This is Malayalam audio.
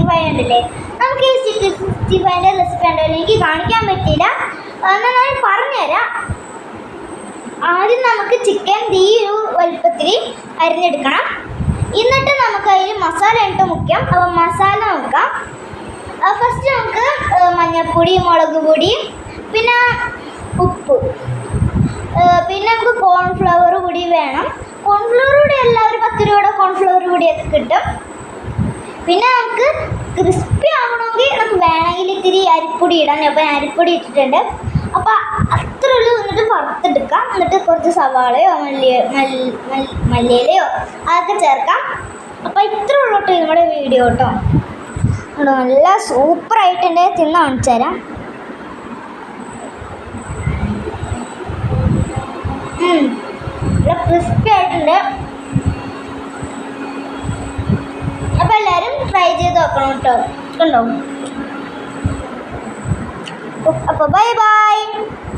65 ഉണ്ടല്ലേ, നമുക്ക് ഈ ചിക്കൻ 65ൻ്റെ റെസിപ്പി ഉണ്ടല്ലോ എനിക്ക് കാണിക്കാൻ പറ്റിയില്ല, എന്നാൽ ഞാൻ പറഞ്ഞുതരാം. ആദ്യം നമുക്ക് ചിക്കൻ ഈ ഒരു വലുപ്പത്തിൽ അരിഞ്ഞെടുക്കണം. എന്നിട്ട് നമുക്ക് അതിൽ മസാല ഇട്ട് മുക്കാം. അപ്പോൾ മസാല നോക്കാം. ഫസ്റ്റ് നമുക്ക് മഞ്ഞൾപ്പൊടി, മുളക് പൊടി, പിന്നെ ഉപ്പ്, പിന്നെ നമുക്ക് കോൺഫ്ലവർ കൂടി വേണം. കോൺഫ്ലവർ കൂടി എല്ലാം ഒരു 10 രൂപയുടെ കോൺഫ്ലവർ കൂടിയൊക്കെ കിട്ടും. പിന്നെ നമുക്ക് ക്രിസ്പി ആവണമെങ്കിൽ നമുക്ക് വേണമെങ്കിൽ ഇത്തിരി അരിപ്പൊടി ഇടാം. അപ്പോൾ ഞാൻ അരിപ്പൊടി ഇട്ടിട്ടുണ്ട്. അപ്പോൾ അത്ര ഉള്ളൂ. എന്നിട്ട് വറുത്തെടുക്കാം. എന്നിട്ട് കുറച്ച് സവാളയോ മല്ലിയിലയോ അതൊക്കെ ചേർക്കാം. അപ്പോൾ ഇത്ര ഉള്ളോട്ട് നമ്മുടെ വീഡിയോ കേട്ടോ. നല്ല സൂപ്പറായിട്ടുണ്ട്. തിന്ന് കാണിച്ചു തരാം. നല്ല ക്രിസ്പി ആയിട്ടുണ്ട്. അപ്പോൾ എല്ലാവരും ട്രൈ ചെയ്ത് നോക്കണം കേട്ടോ. കണ്ടോ? അപ്പോൾ ബൈ ബൈ.